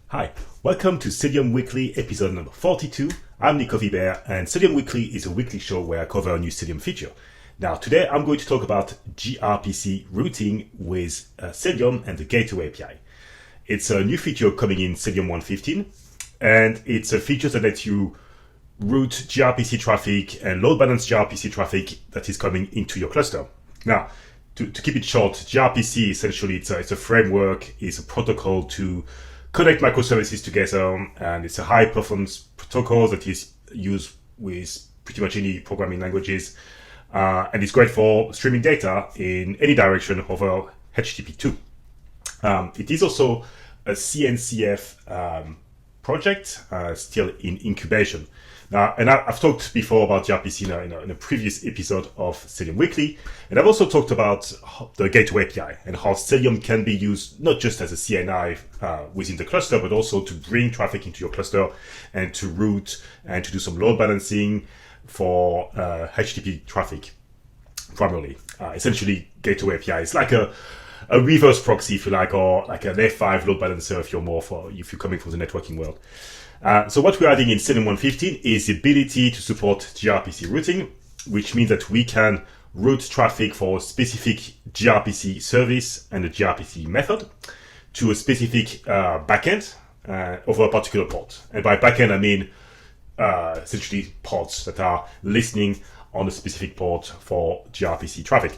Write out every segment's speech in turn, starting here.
Hi, welcome to Cilium Weekly, episode number 42. I'm Nick Bear, and Cilium Weekly is a weekly show where I cover a new Cilium feature. Now, today I'm going to talk about gRPC routing with Cilium and the Gateway API. It's a new feature coming in Cilium 1.15, and it's a feature that lets you route gRPC traffic and load balance gRPC traffic that is coming into your cluster. Now, to keep it short, gRPC essentially it's a framework, it's a protocol to connect microservices together, and it's a high performance protocol that is used with pretty much any programming languages, and it's great for streaming data in any direction over HTTP2. It is also a CNCF project, still in incubation. Now, and I've talked before about gRPC in a previous episode of Cilium Weekly, and I've also talked about the Gateway API and how Cilium can be used not just as a CNI within the cluster, but also to bring traffic into your cluster and to route and to do some load balancing for HTTP traffic primarily. Essentially, Gateway API is like a reverse proxy, if you like, or like an F5 load balancer if you're coming from the networking world. So what we're adding in Cilium 1.15 is the ability to support gRPC routing, which means that we can route traffic for a specific gRPC service and a gRPC method to a specific backend over a particular port. And by backend, I mean essentially ports that are listening on a specific port for gRPC traffic.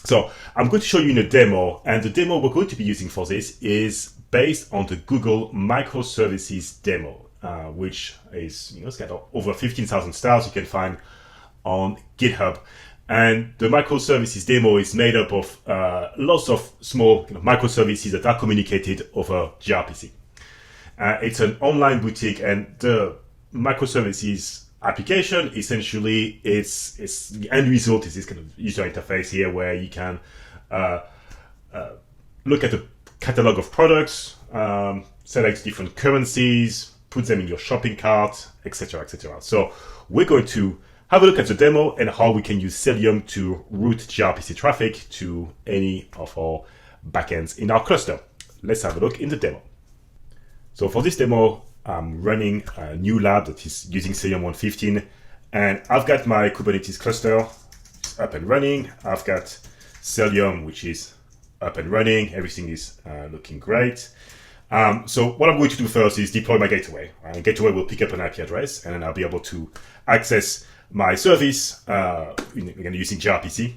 So I'm going to show you in a demo, and the demo we're going to be using for this is based on the Google microservices demo, which is it's got over 15,000 stars you can find on GitHub. And the microservices demo is made up of lots of small microservices that are communicated over gRPC. It's an online boutique, and the microservices application essentially it's the end result is this kind of user interface here where you can look at the catalog of products, select different currencies, put them in your shopping cart, etc., etc. So we're going to have a look at the demo and how we can use Cilium to route gRPC traffic to any of our backends in our cluster. Let's have a look in the demo. So for this demo, I'm running a new lab that is using Cilium 1.15, and I've got my Kubernetes cluster up and running. I've got Cilium, which is up and running. Everything is looking great. So what I'm going to do first is deploy my gateway. Gateway will pick up an IP address, and then I'll be able to access my service again using gRPC.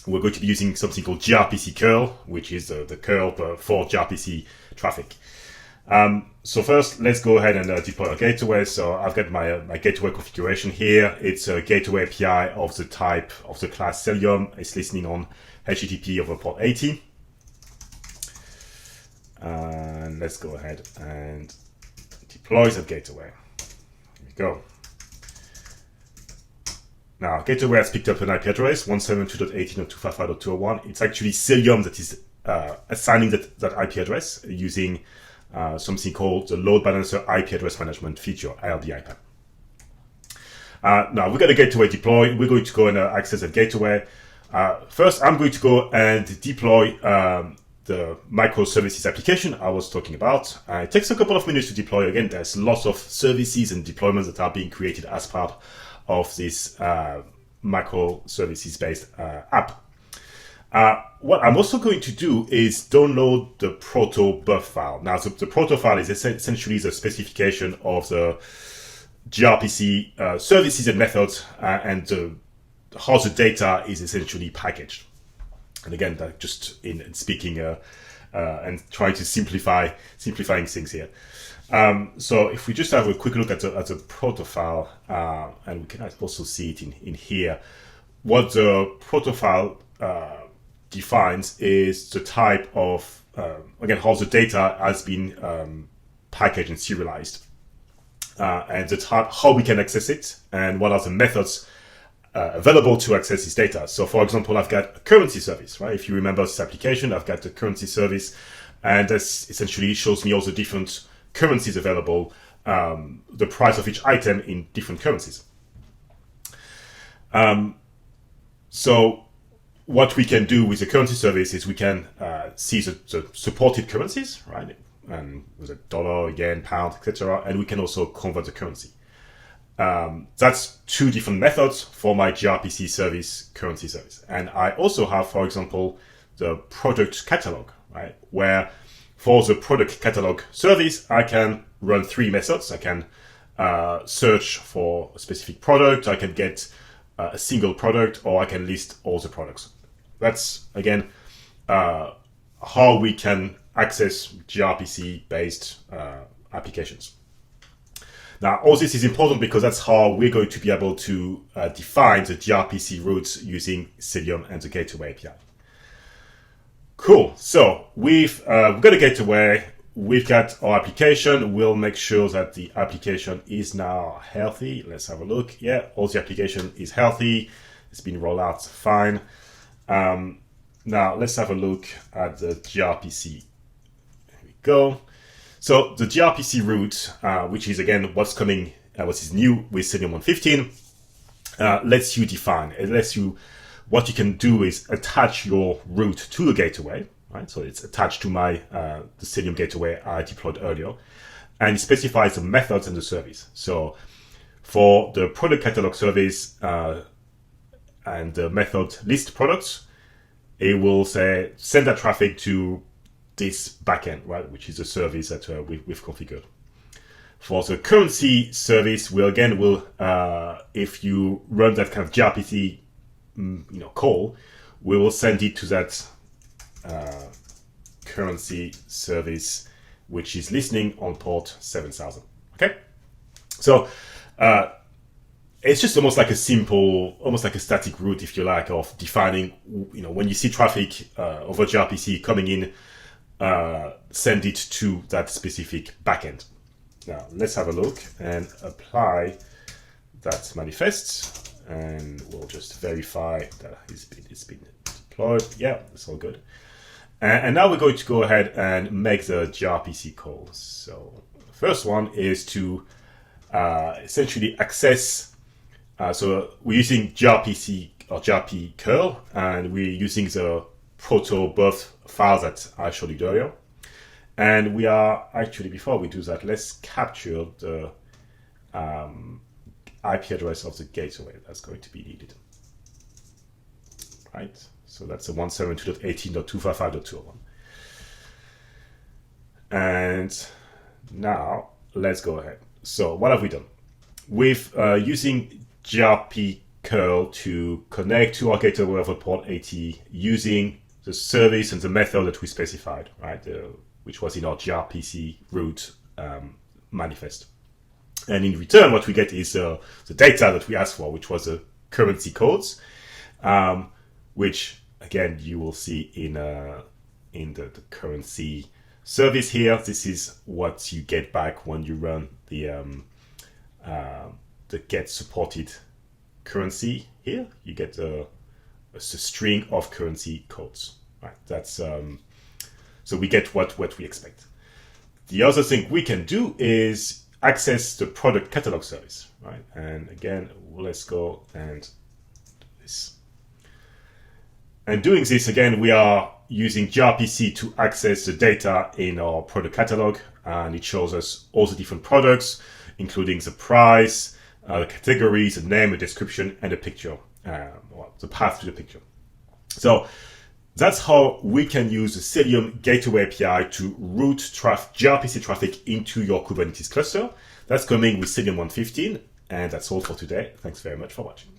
We're going to be using something called gRpcurl, which is the curl for gRPC traffic. So first, let's go ahead and deploy our gateway. So I've got my gateway configuration here. It's a gateway API of the type of the class Cilium. It's listening on HTTP over port 80. And let's go ahead and deploy that gateway. Here we go. Now, gateway has picked up an IP address, 172.18.255.201. It's actually Cilium that is assigning that IP address using something called the Load Balancer IP Address Management feature, ILD-IPAM. Now, we've got a gateway deployed. We're going to go and access that gateway. First, I'm going to go and deploy the microservices application I was talking about. It takes a couple of minutes to deploy. Again, there's lots of services and deployments that are being created as part of this microservices-based app. What I'm also going to do is download the proto buff file. Now, the proto file is essentially the specification of the gRPC services and methods and how the data is essentially packaged. And again, that just in speaking and trying to simplifying things here. So if we just have a quick look at the proto file, and we can also see it in here, what the proto file defines is the type of, again, how the data has been packaged and serialized, and the type, how we can access it, and what are the methods available to access this data. So for example, I've got a currency service, right? If you remember this application, I've got the currency service, and this essentially shows me all the different currencies available, the price of each item in different currencies. So what we can do with the currency service is we can see the supported currencies, right? and with a dollar, yen, pound, etc. And we can also convert the currency. That's two different methods for my gRPC service, currency service. And I also have, for example, the product catalog, right? Where for the product catalog service, I can run three methods. I can search for a specific product, I can get a single product, or I can list all the products. That's, again, how we can access gRPC-based applications. Now, all this is important because that's how we're going to be able to define the gRPC routes using Cilium and the gateway API. Cool. So we've got a gateway. We've got our application. We'll make sure that the application is now healthy. Let's have a look. Yeah, all the application is healthy. It's been rolled out fine. Now let's have a look at the gRPC. There we go. So the gRPC route, which is again what's coming, what is new with Cilium 1.15, lets you define. It lets you, what you can do is attach your route to a gateway, right? So it's attached to my the Cilium gateway I deployed earlier, and it specifies the methods and the service. So for the product catalog service and the method list products, it will say send that traffic to this backend, right, which is a service that we've configured. For the currency service, we again will, if you run that kind of gRPC, call, we will send it to that currency service, which is listening on port 7000. Okay, so it's just almost like a simple, almost like a static route, if you like, of defining, when you see traffic over gRPC coming in, send it to that specific backend. Now let's have a look and apply that manifest, and we'll just verify that it's been deployed. Yeah, it's all good. And now we're going to go ahead and make the gRPC calls. So the first one is to essentially access. So we're using gRPC or grpcurl, and we're using the proto buff file that I showed you earlier. And we are actually, before we do that, let's capture the IP address of the gateway that's going to be needed. Right? So that's the 172.18.255.201. And now let's go ahead. So what have we done? With using grpcurl to connect to our gateway over port 80 using the service and the method that we specified, right, which was in our gRPC route manifest. And in return, what we get is the data that we asked for, which was the currency codes, which again you will see in the currency service here. This is what you get back when you run the get supported currency here. You get a string of currency codes, right? That's so we get what we expect. The other thing we can do is access the product catalog service, right? And again, let's go and do this. And doing this again, we are using gRPC to access the data in our product catalog, and it shows us all the different products, including the price, the categories, the name, the description, and the picture, the path to the picture. So that's how we can use the Cilium Gateway API to route gRPC traffic into your Kubernetes cluster. That's coming with Cilium 1.15, and that's all for today. Thanks very much for watching.